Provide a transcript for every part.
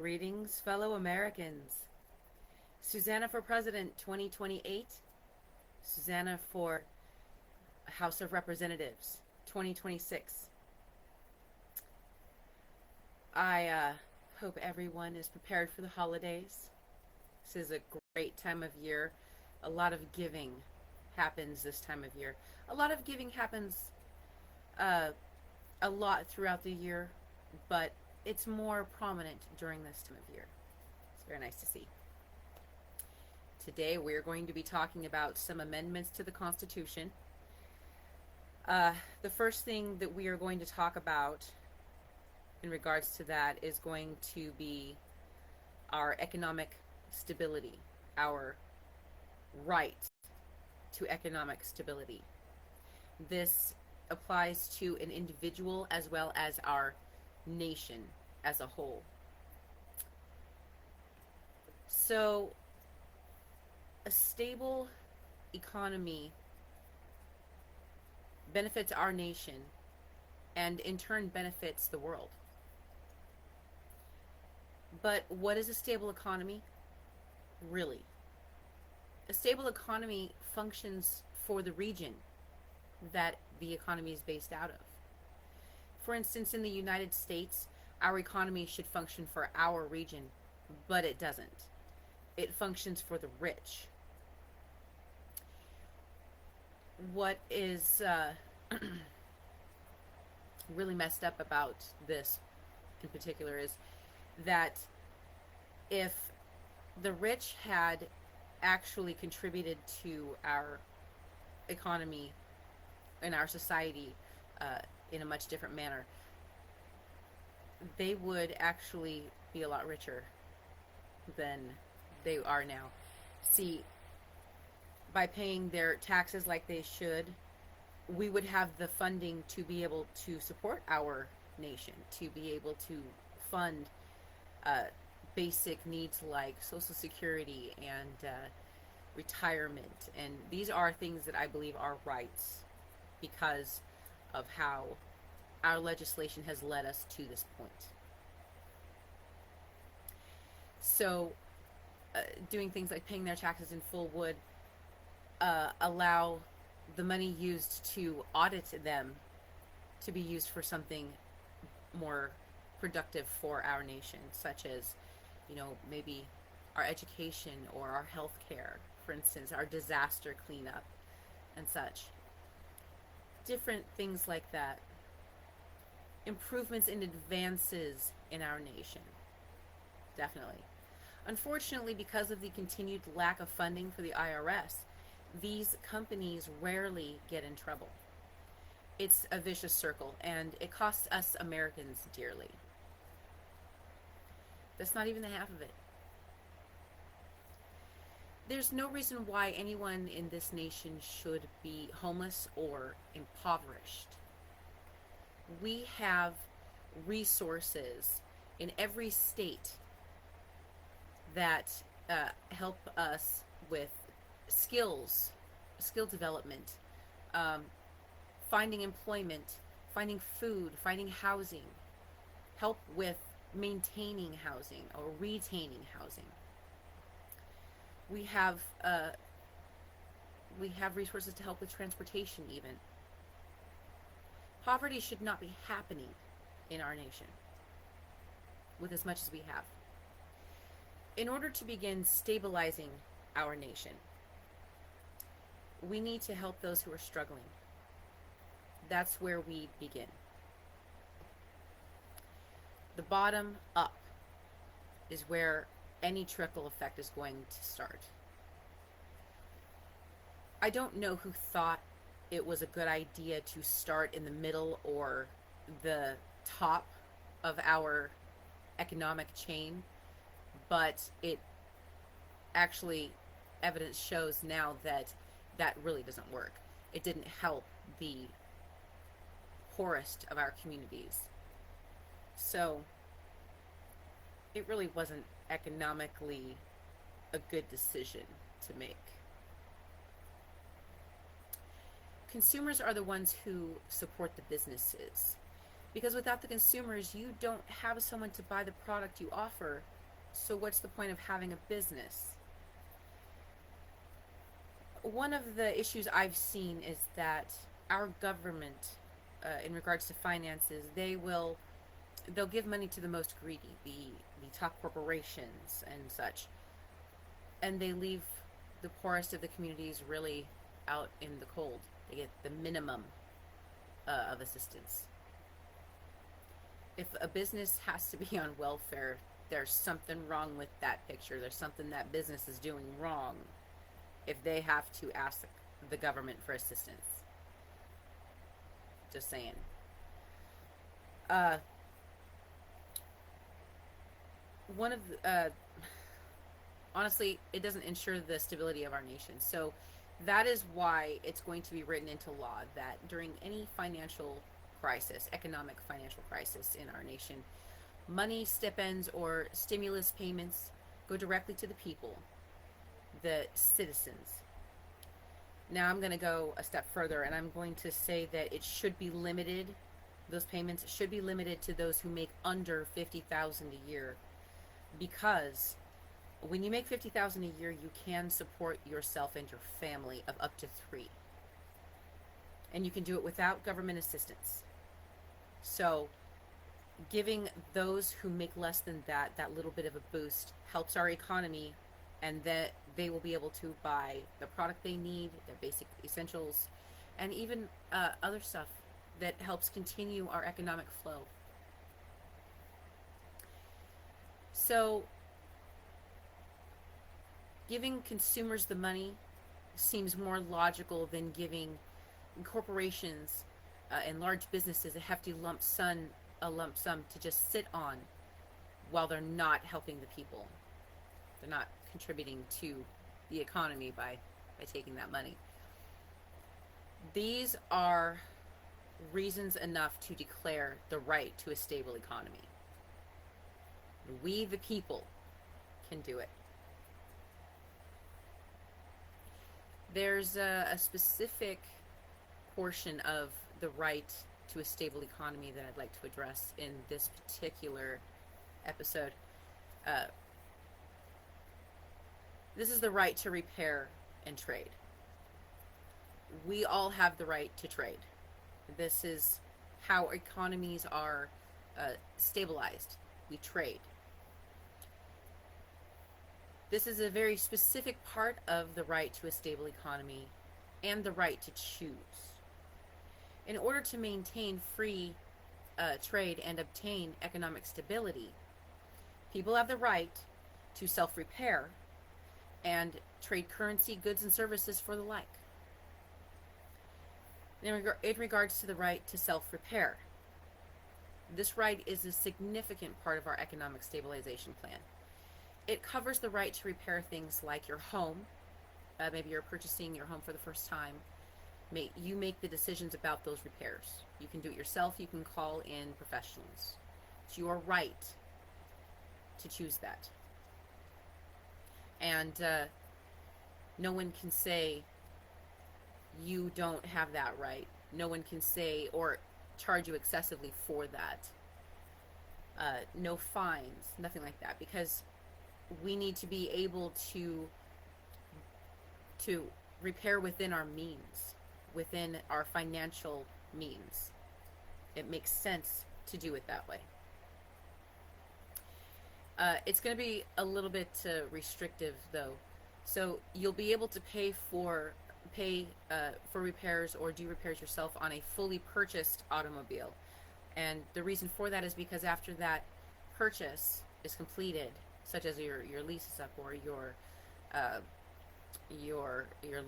Greetings, fellow Americans. Susanna for President 2028. Susanna for House of Representatives 2026. I hope everyone is prepared for the holidays. This is a great time of year. A lot of giving happens this time of year. A lot of giving happens a lot throughout the year, but it's more prominent during this time of year. It's very nice to see. Today we're going to be talking about some amendments to the Constitution. The first thing that we are going to talk about in regards to that is going to be our economic stability, our right to economic stability. This applies to an individual as well as our nation as a whole. So, a stable economy benefits our nation and in turn benefits the world. But what is a stable economy? Really? A stable economy functions for the region that the economy is based out of. For instance, in the United States, our economy should function for our region, but it doesn't. It functions for the rich. What is really messed up about this in particular is that if the rich had actually contributed to our economy and our society in a much different manner, they would actually be a lot richer than they are now. See, by paying their taxes like they should, we would have the funding to be able to support our nation, to be able to fund basic needs like Social Security and retirement. And these are things that I believe are rights because of how our legislation has led us to this point. So, doing things like paying their taxes in full would allow the money used to audit them to be used for something more productive for our nation, such as, maybe our education or our health care, for instance, our disaster cleanup and such. Different things like that. Improvements and advances in our nation. Definitely. Unfortunately, because of the continued lack of funding for the IRS, these companies rarely get in trouble. It's a vicious circle, and it costs us Americans dearly. That's not even the half of it. There's no reason why anyone in this nation should be homeless or impoverished. We have resources in every state that help us with skill development, finding employment, finding food, finding housing, help with maintaining housing or retaining housing. We have resources to help with transportation even. Poverty should not be happening in our nation with as much as we have. In order to begin stabilizing our nation, we need to help those who are struggling. That's where we begin. The bottom up is where any trickle effect is going to start. I don't know who thought it was a good idea to start in the middle or the top of our economic chain, but it actually, evidence shows now that that really doesn't work. It didn't help the poorest of our communities. So it really wasn't economically a good decision to make. Consumers are the ones who support the businesses. Because without the consumers, you don't have someone to buy the product you offer. So what's the point of having a business? One of the issues I've seen is that our government, in regards to finances, they'll give money to the most greedy, the top corporations and such, and they leave the poorest of the communities really out in the cold. They get the minimum of assistance. If a business has to be on welfare, there's something wrong with that picture. There's something that business is doing wrong if they have to ask the government for assistance. Just saying. One of the, honestly, it doesn't ensure the stability of our nation. So that is why it's going to be written into law that during any financial crisis, economic financial crisis in our nation, money, stipends, or stimulus payments go directly to the people, the citizens. Now I'm going to go a step further, and I'm going to say that it should be limited. Those payments should be limited to those who make under $50,000 a year, because when you make $50,000 a year, you can support yourself and your family of up to 3, and you can do it without government assistance. So giving those who make less than that little bit of a boost helps our economy, and that they will be able to buy the product they need, their basic essentials, and even other stuff that helps continue our economic flow. So giving consumers the money seems more logical than giving corporations and large businesses a hefty lump sum to just sit on while they're not helping the people. They're not contributing to the economy by taking that money. These are reasons enough to declare the right to a stable economy. We, the people, can do it. There's a specific portion of the right to a stable economy that I'd like to address in this particular episode. This is the right to repair and trade. We all have the right to trade. This is how economies are stabilized. We trade. This is a very specific part of the right to a stable economy and the right to choose. In order to maintain free trade and obtain economic stability, people have the right to self-repair and trade currency, goods, and services for the like. In regards to the right to self-repair, this right is a significant part of our economic stabilization plan. It covers the right to repair things like your home. Maybe you're purchasing your home for the first time. You make the decisions about those repairs. You can do it yourself. You can call in professionals. It's your right to choose that. And no one can say you don't have that right. No one can say or charge you excessively for that. No fines, nothing like that, because we need to be able to repair within our means, within our financial means. It makes sense to do it that way. It's going to be a little bit restrictive, though. So you'll be able to pay for repairs or do repairs yourself on a fully purchased automobile. And the reason for that is because after that purchase is completed, such as your lease is up or your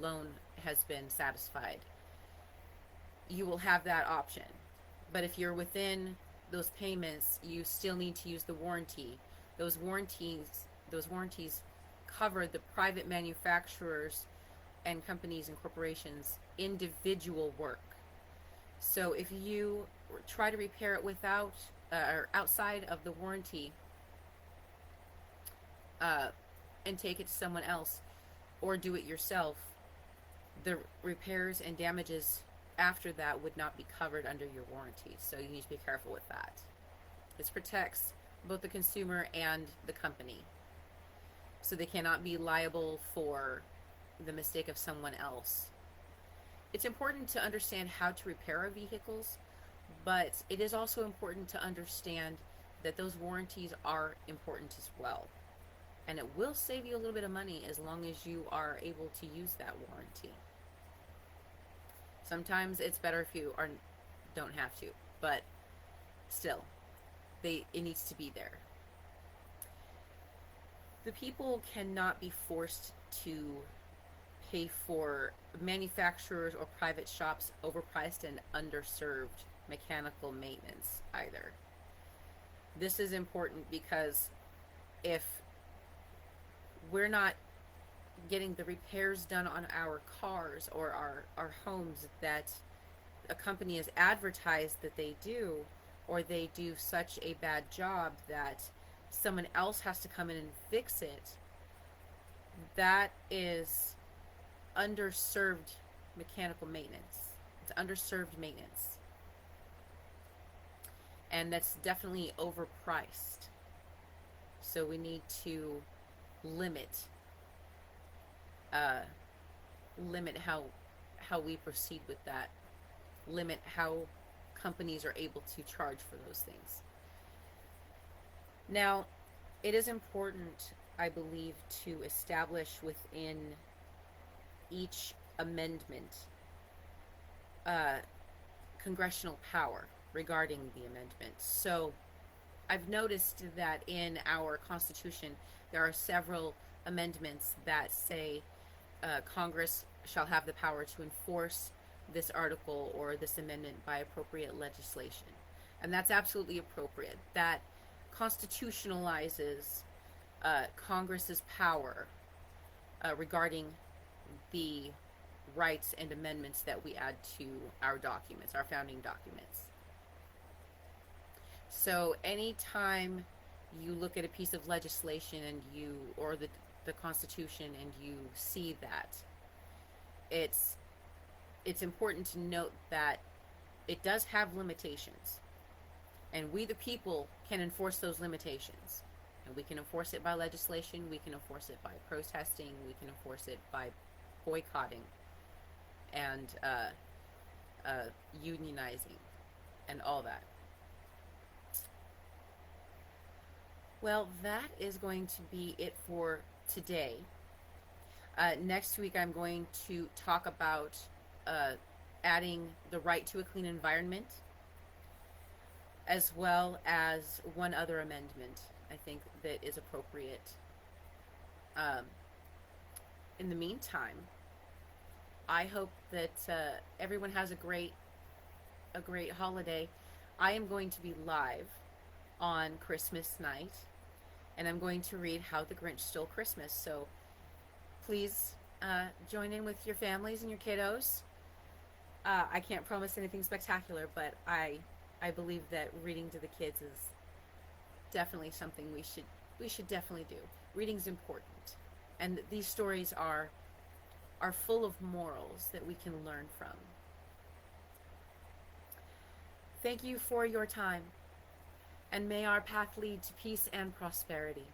loan has been satisfied, you will have that option. But if you're within those payments, you still need to use the warranty. Those warranties cover the private manufacturers and companies and corporations' individual work. So if you try to repair it without or outside of the warranty and take it to someone else or do it yourself, the repairs and damages after that would not be covered under your warranty. So you need to be careful with that. This protects both the consumer and the company. So they cannot be liable for the mistake of someone else. It's important to understand how to repair our vehicles, but it is also important to understand that those warranties are important as well. And it will save you a little bit of money as long as you are able to use that warranty. Sometimes it's better if you don't have to, but still, it needs to be there. The people cannot be forced to pay for manufacturers or private shops overpriced and underserved mechanical maintenance either. This is important because if we're not getting the repairs done on our cars or our homes that a company has advertised that they do, or they do such a bad job that someone else has to come in and fix it, that is underserved mechanical maintenance. It's underserved maintenance. And that's definitely overpriced. So we need to limit how we proceed with that. Limit how companies are able to charge for those things. Now, it is important, I believe, to establish within each amendment congressional power regarding the amendment. So I've noticed that in our Constitution there are several amendments that say Congress shall have the power to enforce this article or this amendment by appropriate legislation. And that's absolutely appropriate. That constitutionalizes Congress's power regarding the rights and amendments that we add to our documents, our founding documents. So anytime you look at a piece of legislation and or the Constitution, and you see that, it's important to note that it does have limitations, and we the people can enforce those limitations. And we can enforce it by legislation, we can enforce it by protesting, we can enforce it by boycotting and unionizing and all that. Well, that is going to be it for today. Next week I'm going to talk about adding the right to a clean environment, as well as one other amendment I think that is appropriate. In the meantime, I hope that everyone has a great holiday. I am going to be live on Christmas night, and I'm going to read How the Grinch Stole Christmas. So please join in with your families and your kiddos. I can't promise anything spectacular, but I believe that reading to the kids is definitely something we should definitely do. Reading's important, and these stories are full of morals that we can learn from. Thank you for your time, and may our path lead to peace and prosperity.